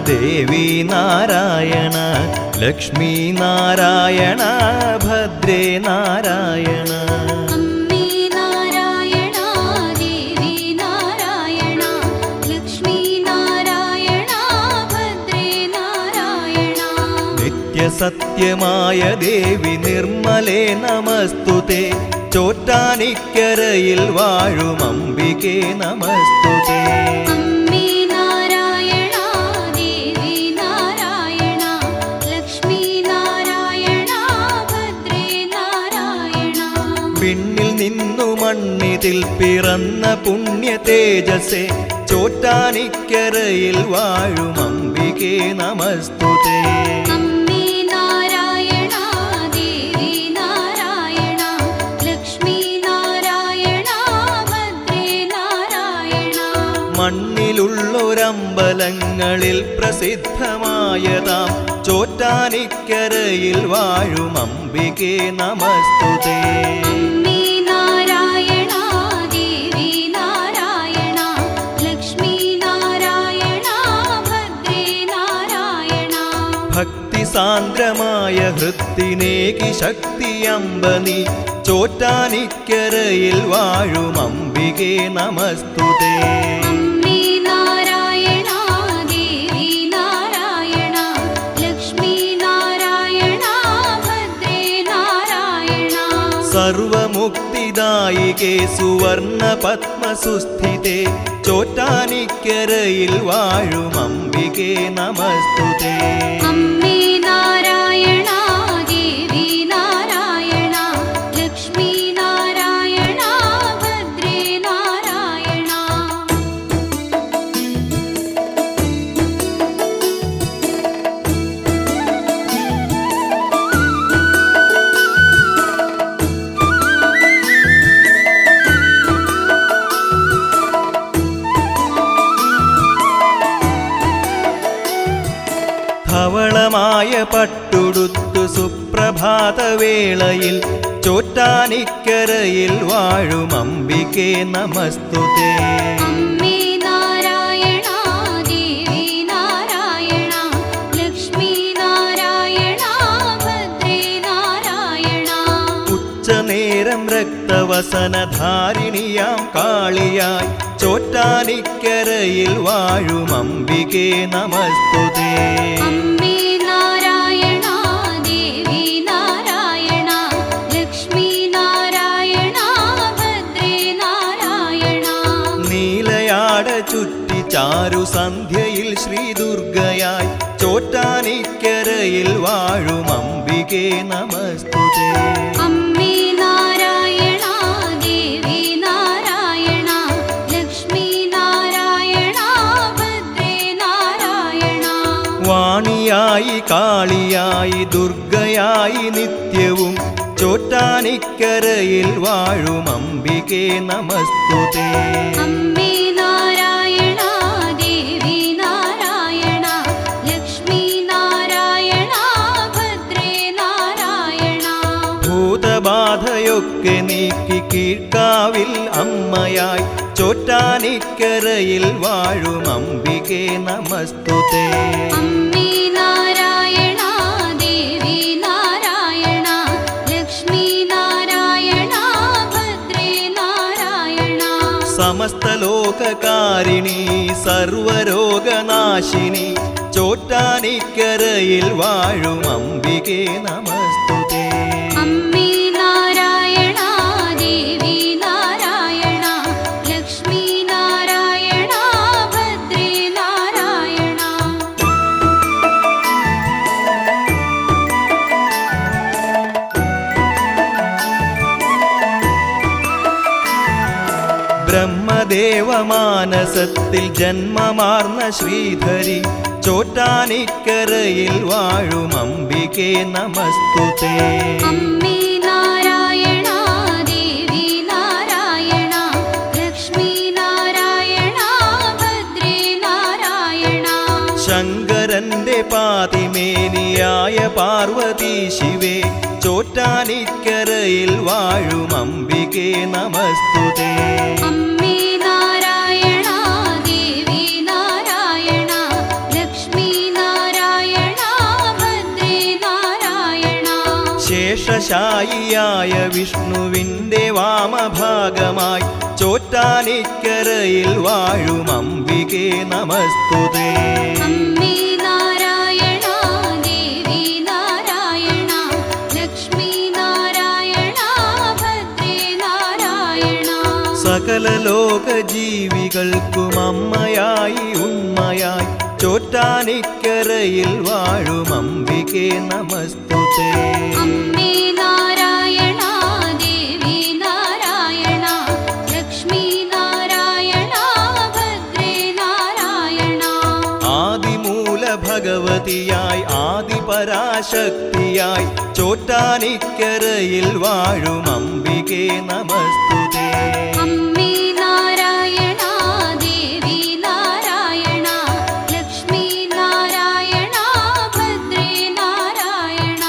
ദേവി നാരായണ ലക്ഷ്മി നാരായണ ഭദ്രേ നാരായണ. അമ്മേ നാരായണ ദേവി നാരായണ ലക്ഷ്മി നാരായണ ഭദ്രേ നാരായണ. നിത്യസത്യമായ ദേവി നിർമ്മലേ നമസ്തുതേ ചോറ്റാനിക്കരയിൽ വാഴും അംബികേ നമസ്തുതേ. അമ്മേ നാരായണ ദേവി നാരായണ ലക്ഷ്മി നാരായണ ഭദ്രേ നാരായണ. പിന്നിൽ നിന്നു മണ്ണിതിൽ പിറന്ന പുണ്യ തേജസ്സേ ചോറ്റാനിക്കരയിൽ വാഴും അംബികേ നമസ്തുതേ. അമ്മേ നാരായണ ദേവി നാരായണ ലക്ഷ്മി നാരായണ ഭദ്രേ നാരായണ. മണ്ണിലുള്ളൊരമ്പലങ്ങളിൽ പ്രസിദ്ധമായതാം ചോറ്റാനിക്കരയിൽ വാഴും അംബികേ നമസ്തുതേ. അമ്മേ നാരായണ ദേവി നാരായണ ലക്ഷ്മി നാരായണ ഭദ്രേ നാരായണ. ഭക്തി സാന്ദ്രമായ ഹൃത്തിനേകി ശക്തി അമ്പനി ചോറ്റാനിക്കരയിൽ വാഴും അംബികേ നമസ്തുതേ. അമ്മേ നാരായണ ദേവി നാരായണ ലക്ഷ്മി നാരായണ ഭദ്രേ നാരായണ. സർവമുക്തിദായികേ സുവർണ പത്മസുസ്ഥിതേ ചോറ്റാനിക്കരയിൽ വാഴും അംബികേ നമസ്തുതേ. അമ്മേ നാരായണ ദേവി നാരായണ ലക്ഷ്മി നാരായണ ഭദ്രേ നാരായണ. ധവളമായ പട്ടുടുത്തു സുപ്രഭാതവേളയിൽ ചോറ്റാനിക്കരയിൽ വാഴും അംബികേ നമസ്തുതേ. അമ്മേ നാരായണ ദേവി നാരായണ ലക്ഷ്മി നാരായണ ഭദ്രേ നാരായണ. ഉച്ചനേരം രക്തവസനധാരിണിയാം കാളിയായി ചോറ്റാനിക്കരയിൽ വാഴും അംബികേ നമസ്തുതേ. അമ്മേ നാരായണ ദേവി നാരായണ ലക്ഷ്മി നാരായണ ഭദ്രേ നാരായണ. നീലയാട ചുറ്റി ചാരു സന്ധ്യയിൽ ശ്രീദുർഗയായി ചോറ്റാനിക്കരയിൽ വാഴും അംബികേ നമസ്തുതേ. അമ്മേ നാരായണ ദേവി നാരായണ ലക്ഷ്മി നാരായണ ഭദ്രേ നാരായണ. വാണിയായി കാളിയായി ദുർഗയായി നിത്യവും ചോറ്റാനിക്കരയിൽ വാഴും അംബികേ നമസ്തുതേ. അമ്മേ നാരായണ ദേവി നാരായണ ലക്ഷ്മി നാരായണ ഭദ്രേ നാരായണ. ഭൂതബാധയൊക്കെ നീക്കി കീഴ്ക്കാവിൽ അമ്മയായി ചോറ്റാനിക്കരയിൽ വാഴും അംബികേ നമസ്തുതേ. അമ്മേ നാരായണ ദേവി നാരായണ ലക്ഷ്മി നാരായണ ഭദ്രേ നാരായണ. സമസ്ത ലോകകാരിണി സർവരോഗനാശിനി ചോറ്റാനിക്കരയിൽ വാഴും അംബികേ നമസ്തുതേ. അമ്മേ നാരായണ ദേവി നാരായണ ലക്ഷ്മി നാരായണ ഭദ്രേ നാരായണ. ബ്രഹ്മദേവമാനസത്തിൽ ജന്മമാർന്ന ശ്രീധരി ചോറ്റാനിക്കരയിൽ വാഴും അംബികേ നമസ്തുതേ. അമ്മേ നാരായണ ദേവി നാരായണ ലക്ഷ്മി നാരായണ ഭദ്രേ നാരായണ. ശങ്കരന്റെ പാതിമേനിയായ പാർവതി ശിവേ ചോറ്റാനിക്കരയിൽ വാഴും അംബികേ നമസ്തുതേ. അമ്മേ നാരായണ ദേവി നാരായണ ലക്ഷ്മി ശേഷശായിയായ വിഷ്ണുവിൻ്റെ വാമഭാഗമായി ചോറ്റാനിക്കരയിൽ വാഴും അംബികേ നമസ്തുതേ. അമ്മേ നാരായണ ദേവി നാരായണ ലക്ഷ്മി നാരായണ ഭദ്രേ നാരായണ. സകല ലോകജീവികൾക്കും അമ്മയായി ഉണ്മയായി ചോറ്റാനിക്കരയിൽ വാഴും അംബികേ നമസ്തുതേ. അമ്മേ നാരായണ ദേവി നാരായണ ലക്ഷ്മി നാരായണ ഭദ്രേ നാരായണ. ആദിമൂല ഭഗവതിയായി ആദിപരാശക്തിയായി ചോറ്റാനിക്കരയിൽ വാഴും അംബികേ നമസ്തുതേ. അമ്മേ നാരായണ ദേവി നാരായണ ലക്ഷ്മി നാരായണ ഭദ്രേ നാരായണ.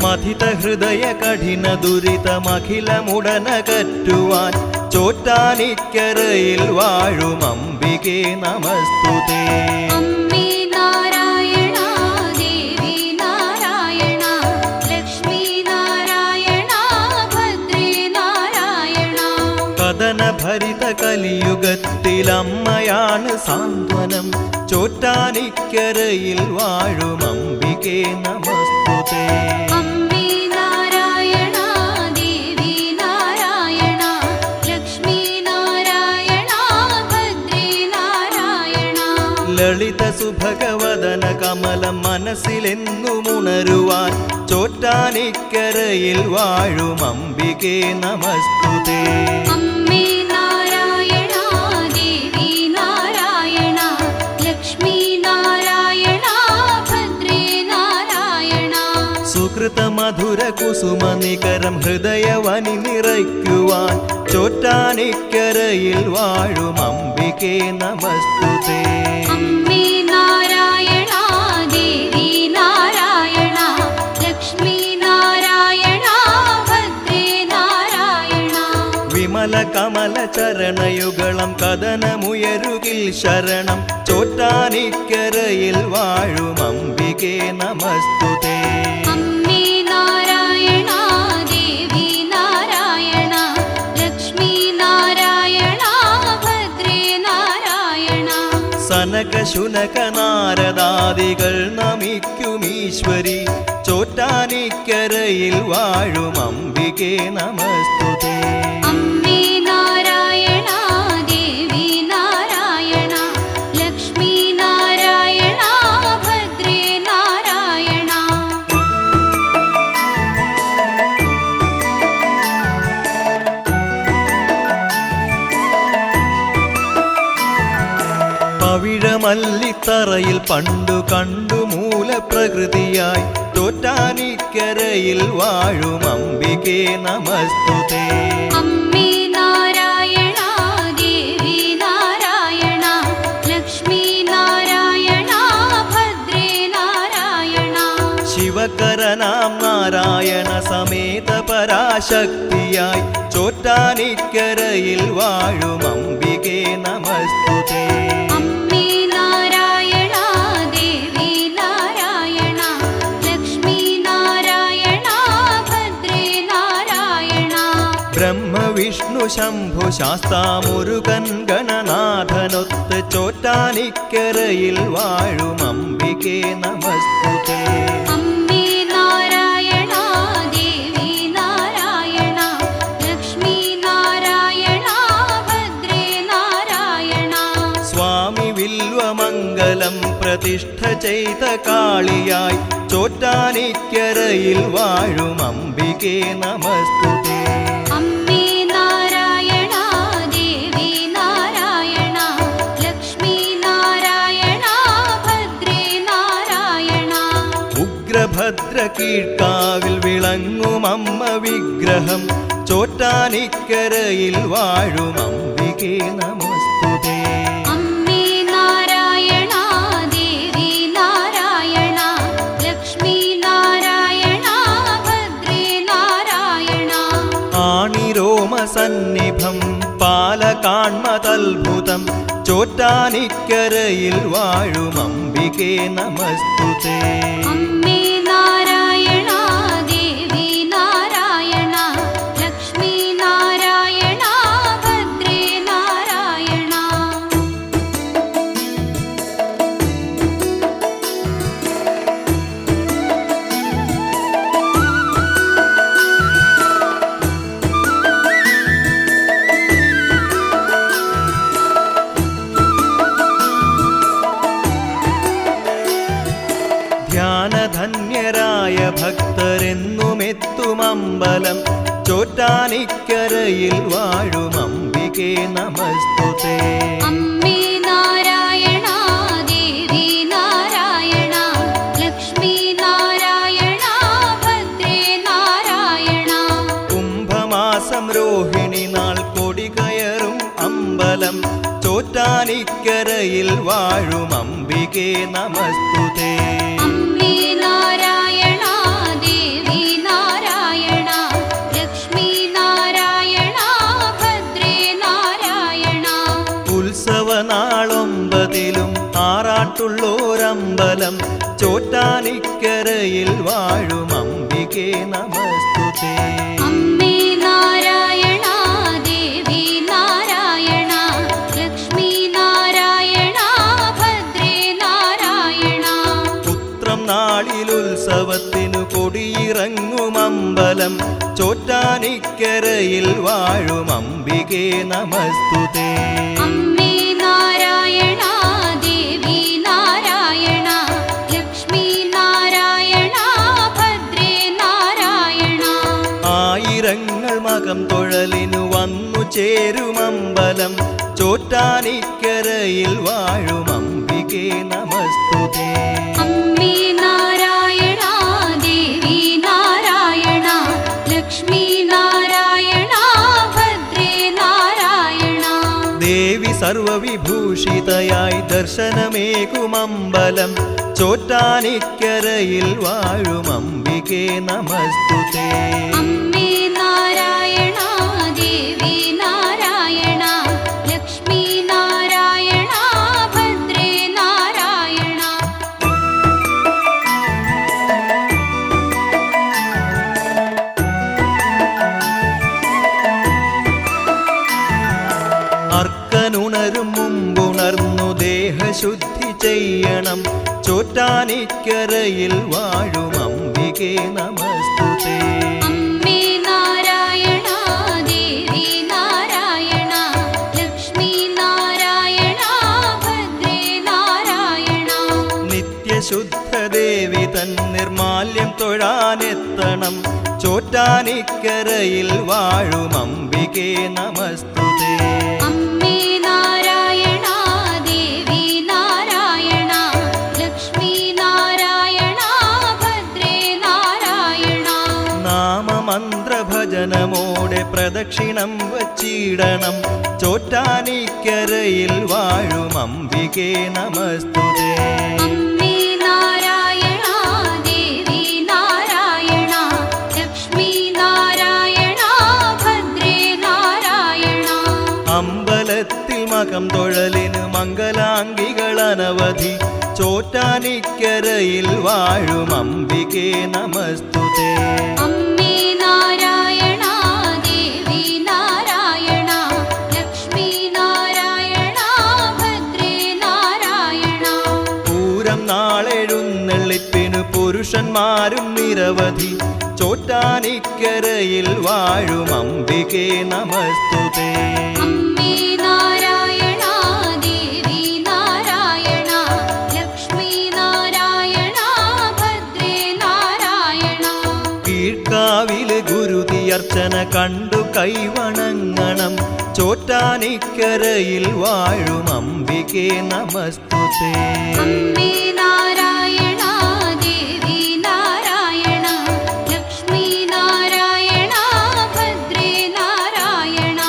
മഥിത ഹൃദയ കഠിന ദുരിതമഖിലമുടനകറ്റുവാൻ ചോറ്റാനിക്കരയിൽ വാഴും അംബികേ നമസ്തുതേ. അമ്മേ നാരായണ ദേവി നാരായണ ലക്ഷ്മി നാരായണ ഭദ്രേ നാരായണ. കഥനഭരിത കലിയുഗത്തിൽ അമ്മയാണ് സാന്ത്വനം ചോറ്റാനിക്കരയിൽ വാഴും അംബികേ നമസ്തുതേ. അമ്മേ നാരായണ ദേവി നാരായണ ലക്ഷ്മി നാരായണ ഭദ്രേ നാരായണ. ലളിത സുഭഗവദന കമലം മനസ്സിലെന്നുമുണരുവാൻ ചോറ്റാനിക്കരയിൽ വാഴും അംബികേ നമസ്തുതേ. അമ്മേ നാരായണ ദേവി നാരായണ ലക്ഷ്മി നാരായണ ഭദ്രേ നാരായണ. സുകൃത മധുര കുസുമ നികരം ഹൃദയവനി നിറയ്ക്കുവാൻ ചോറ്റാനിക്കരയിൽ വാഴും അംബികേ നമസ്തുതേ. അമ്മേ നാരായണ ദേവി നാരായണ ലക്ഷ്മി നാരായണ ഭദ്രേ നാരായണ. വിമല കമല ചരണയുഗളം കഥനമുയരുകിൽ ശരണം ചോറ്റാനിക്കരയിൽ വാഴും അംബികേ നമസ്തുതേ. അമ്മേ നാരായണ ദേവി നാരായണ ലക്ഷ്മി നാരായണ ഭദ്രേ നാരായണ. സനക ശുനക നാരദാദികൾ നമിക്കുമീശ്വരി ചോറ്റാനിക്കരയിൽ വാഴും അംബികേ നമസ്തുതേ. അമ്മേ നാരായണ ദേവി നാരായണ ലക്ഷ്മി നാരായണ ഭദ്രേ നാരായണ. പവിഴമല്ലിത്തറയിൽ പണ്ടു കണ്ടു മൂലപ്രകൃതിയായി ചോറ്റാനിക്കരയിൽ വാഴും അംബികേ നമസ്തുതേ. അമ്മേ നാരായണ ദേവി നാരായണ ലക്ഷ്മി നാരായണ ഭദ്രേ നാരായണ. ശിവകരനാം നാരായണ സമേത പരാശക്തിയായി ചോറ്റാനിക്കരയിൽ വാഴും അംബികേ നമസ്തുതേ. അമ്മേ നാരായണ ദേവി നാരായണ ലക്ഷ്മി നാരായണ ഭദ്രേ നാരായണ. ബ്രഹ്മവിഷ്ണു ശംഭു ശാസ്താമുരുകൻ ഗണനാഥനൊത്ത് ചോറ്റാനിക്കരയിൽ വാഴും അംബികേ നമസ്തുതേ. അമ്മേ നാരായണ ദേവി നാരായണ ലക്ഷ്മി നാരായണ ഭദ്രേ നാരായണ. സ്വാമി വില്വമംഗലം പ്രതിഷ്ഠ ചെയ്ത കാളിയായി ചോറ്റാനിക്കരയിൽ വാഴും അംബികേ നമസ്തുതേ. അമ്മേ നാരായണ ദേവി നാരായണ ലക്ഷ്മി നാരായണ ഭദ്രേ നാരായണ. ഉഗ്രഭദ്ര കീഴ്ക്കാവിൽ വിളങ്ങും അമ്മ വിഗ്രഹം ചോറ്റാനിക്കരയിൽ വാഴും അംബികേ നമസ്തുതേ. അമ്മേ നാരായണ ദേവി നാരായണ മഹത്ഭുതം ചോറ്റാനിക്കരയിൽ വാഴും അംബികേ നമസ്തുതേ. അമ്മേ നാരായണ ദേവി നാരായണ ലക്ഷ്മി നാരായണ ഭദ്രേ നാരായണ. ധ്യാനധന്യരായ ഭക്തരെന്നുമെത്തുമമ്പലം ചോറ്റാനിക്കരയിൽ വാഴും അംബികേ നമസ്തുതേ. അമ്മേ നാരായണ ദേവി നാരായണ ലക്ഷ്മി നാരായണ ഭദ്രേ നാരായണ. കുംഭമാസം രോഹിണി നാൾ കൊടി കയറും അമ്പലം ചോറ്റാനിക്കരയിൽ വാഴും അംബികേ നമസ്തുതേ. അമ്മേ നാരായണ ദേവി നാരായണ ലക്ഷ്മി നാരായണ ഭദ്രേ നാരായണ. ഉത്സവനാളൊമ്പതിലും ആറാട്ടുള്ളോരമ്പലം ചോറ്റാനിക്കരയിൽ വാഴും അംബികേ നമസ്തുതേ. അമ്മേ നാരായണ ദേവി നാരായണ ലക്ഷ്മി നാരായണ ഭദ്രേ നാരായണ. പുത്രം നാളിലുത്സവത്തിനു കൊടിയിറങ്ങും അമ്പലം ചോറ്റാനിക്കരയിൽ വാഴും അംബികേ നമസ്തുതേ. അമ്മേ നാരായണ ദേവി നാരായണ ലക്ഷ്മി നാരായണ ഭദ്രേ നാരായണ. ആയിരങ്ങൾ മകം തൊഴലിനു വന്നു ചേരുമമ്പലം ചോറ്റാനിക്കരയിൽ വാഴും അംബികേ നമസ്തുതേ. അമ്മേ നാരായണ ദേവി നാരായണ ലക്ഷ്മി നാരായണ ഭദ്രേ നാരായണ. ദേവി സർവവിഭൂഷിതയായി ദർശനമേകുമമ്പലം ചോറ്റാനിക്കരയിൽ വാഴും അംബികേ നമസ്തുതേ. അമ്മേ നാരായണ ദേവി നാരായണ ലക്ഷ്മി നാരായണ ഭദ്രേ നാരായണ. അർക്കനുണരും മുമ്പുണർന്നു ദേഹശുദ്ധി ചെയ്യണം ചോറ്റാനിക്കരയിൽ വാഴും അംബികേ നമസ്തുതേ. അമ്മേ നാരായണ ദേവി നാരായണ ലക്ഷ്മി നാരായണ ഭദ്രേ നാരായണ. നിത്യശുദ്ധദേവി തൻ നിർമാല്യം തൊഴാനെത്തണം ചോറ്റാനിക്കരയിൽ വാഴും അംബികേ നമസ്തുതേ. അമ്മേ നാരായണ ദേവി നാരായണ ലക്ഷ്മി നാരായണ ഭദ്രേ നാരായണ. നാമമന്ത്രഭജനമോടെ പ്രദക്ഷിണം വച്ചിടണം ചോറ്റാനിക്കരയിൽ വാഴും അംബികേ നമസ്തുതേ. അമ്മേ നാരായണ ദേവി നാരായണ ലക്ഷ്മി നാരായണ ഭദ്രേ നാരായണ. അമ്പലത്തിൽ മകം തൊഴലിന് മംഗലാംഗികൾ അനവധി ചോറ്റാനിക്കരയിൽ വാഴും അംബികേ നമസ്തുതേ. അമ്മേ നാരായണ ദേവി നാരായണ ലക്ഷ്മി നാരായണ ഭദ്രേ നാരായണ. പൂരം നാളെഴുന്നള്ളിപ്പിനു പുരുഷന്മാരും നിരവധി ചോറ്റാനിക്കരയിൽ വാഴും അംബികേ നമസ്തുതേ. അമ്മേ നാരായണ ദേവി നാരായണ ലക്ഷ്മി നാരായണ ഭദ്രേ നാരായണ. കീഴ്ക്കാവിലെ ഗുരുതിയർച്ചന കണ്ടു കൈവണങ്ങണം ചോറ്റാനിക്കരയിൽ വാഴും അംബികേ നമസ്തുതേ. അമ്മേ നാരായണ ദേവി നാരായണ ലക്ഷ്മി നാരായണ ഭദ്രേ നാരായണ.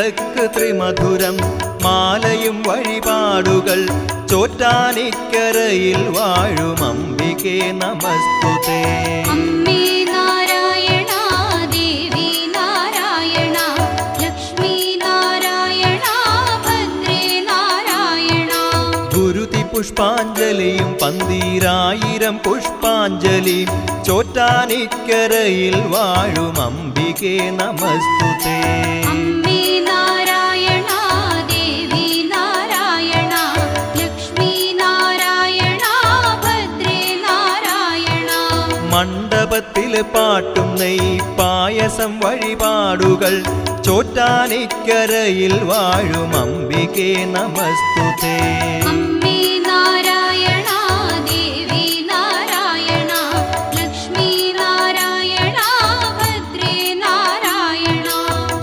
വിളക്ക് ത്രിമധുരം മാലയും വഴിപാടുകൾ ചോറ്റാനിക്കരയിൽ വാഴും അംബികേ നമസ്തുതേ. അമ്മേ നാരായണ ദേവി നാരായണ ലക്ഷ്മി നാരായണ ഭദ്രേ നാരായണ. ഗുരുതി പുഷ്പാഞ്ജലിയും 12000 പുഷ്പാഞ്ജലിയും ചോറ്റാനിക്കരയിൽ വാഴും അംബികേ നമസ്തുതേ. അമ്മേ നാരായണ ദേവി നാരായണ ലക്ഷ്മി നാരായണ ഭദ്രേ നാരായണ. മണ്ഡപത്തിൽ പാട്ടും നെയ് പായസം വഴിപാടുകൾ ചോറ്റാനിക്കരയിൽ വാഴും അംബികേ നമസ്തുതേ. അമ്മേ നാരായണ ദേവി നാരായണ ലക്ഷ്മി നാരായണ ഭദ്രേ നാരായണ.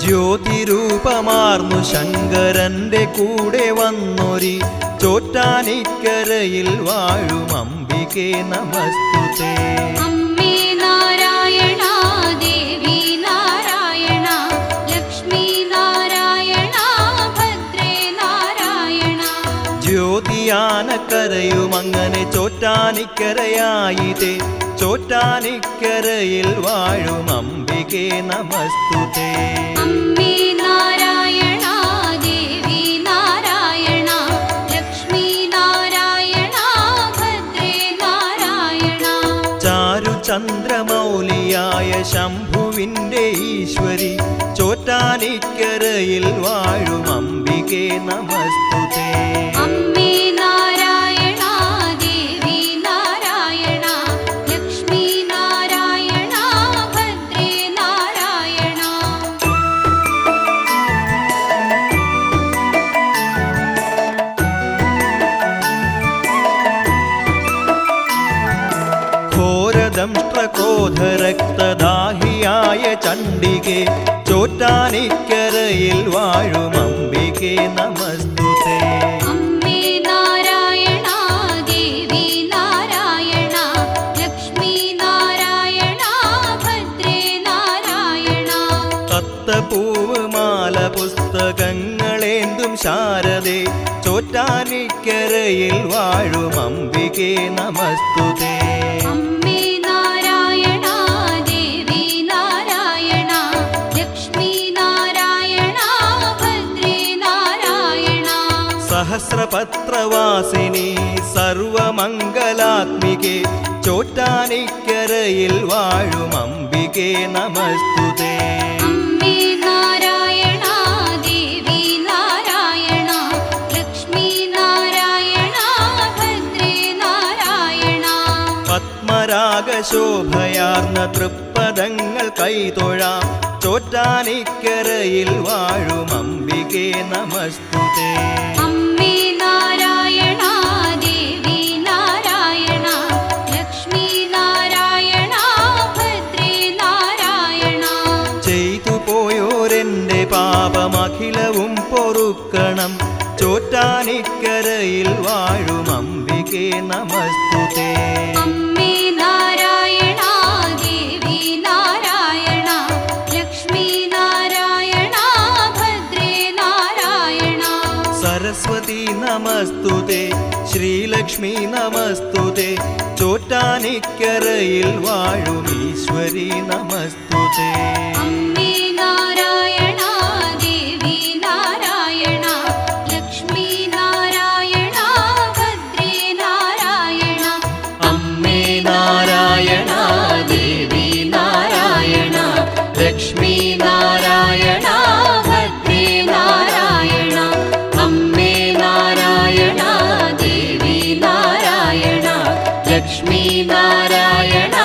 ജ്യോതിരൂപമാർന്നു ശങ്കരന്റെ കൂടെ വന്നൊരി ചോറ്റാനിക്കരയിൽ വാഴും അംബികേ നമസ്തുതേ. അമ്മേ നാരായണ ദേവി നാരായണ ലക്ഷ്മി നാരായണ ഭദ്രേ നാരായണ. ജ്യോതിയാനക്കരയും അങ്ങനെ ചോറ്റാനിക്കരയായിതേ ചോറ്റാനിക്കരയിൽ വാഴും അംബികേ നമസ്തുതേ. അമ്മേ നാരായണ ദേവി നാരായണ ലക്ഷ്മി നാരായണ ഭദ്രേ നാരായണ. ചാരുചന്ദ്രമൗലിയായ ശംഭുവിൻ്റെ ഈശ്വരി ചോറ്റാനിക്കരയിൽ വാഴും അംബികേ നമസ്തുതേ. അമ്മേ നാരായണ ദേവി നാരായണ ലക്ഷ്മി നാരായണ ഭദ്രേ നാരായണ. ഘോരദംഷ്ട്രക്രോധരക്തദാഹിയായ ചണ്ഡികേ ചോറ്റാനിക്കരയിൽ വാഴും അംബികേ നമസ്തുതേ. അമ്മേ നാരായണ ദേവി നാരായണ ലക്ഷ്മി നാരായണ ഭദ്രേ നാരായണ. തത്തപ്പൂവ് മാല പുസ്തകങ്ങളേന്തും ശാരദേ ചോറ്റാനിക്കരയിൽ വാഴും അംബികേ നമസ്തുതേ. അമ്മേ നാരായണ ദേവി നാരായണ ലക്ഷ്മി നാരായണ ഭദ്രേ നാരായണ. സഹസ്രപത്രവാസിനി സർവമംഗലാത്മികേ ചോറ്റാനിക്കരയിൽ വാഴും അംബികേ നമസ്തുതേ. അമ്മേ നാരായണ ദേവി നാരായണ ലക്ഷ്മി നാരായണ ഭദ്രേ നാരായണ. പത്മരാഗശോഭയാർന്ന തൃപ്പദങ്ങൾ കൈതൊഴാം ചോറ്റാനിക്കരയിൽ വാഴും അംബികേ നമസ്തുതേ. അമ്മേ നാരായണ ദേവി നാരായണ ലക്ഷ്മി നാരായണ ഭദ്രേ നാരായണ. ചെയ്തു പോയോരെന്റെ പാപമഖിലവും പൊറുക്കണം ചോറ്റാനിക്കരയിൽ വാഴും അംബികേ നമസ്തുതേ. അമ്മേ നാരായണ ദേവി നാരായണ ലക്ഷ്മി നാരായണ ഭദ്രേ നാരായണ. സരസ്വതി നമസ്തുതേ ശ്രീലക്ഷ്മി നമസ്തുതേ ചോറ്റാനിക്കരയിൽ വാഴും ഈശ്വരി നമസ്തുതേ. അമ്മേ നാരായണ ദേവി നാരായണ ലക്ഷ്മി നാരായണ ഭദ്രേ നാരായണ. അമ്മേ നാരായണ ദേവി നാരായണ ലക്ഷ്മി നാരായണ ഭദ്രേ നാരായണ. അമ്മേ നാരായണ ദേവി നാരായണ ലക്ഷ്മി നാരായണ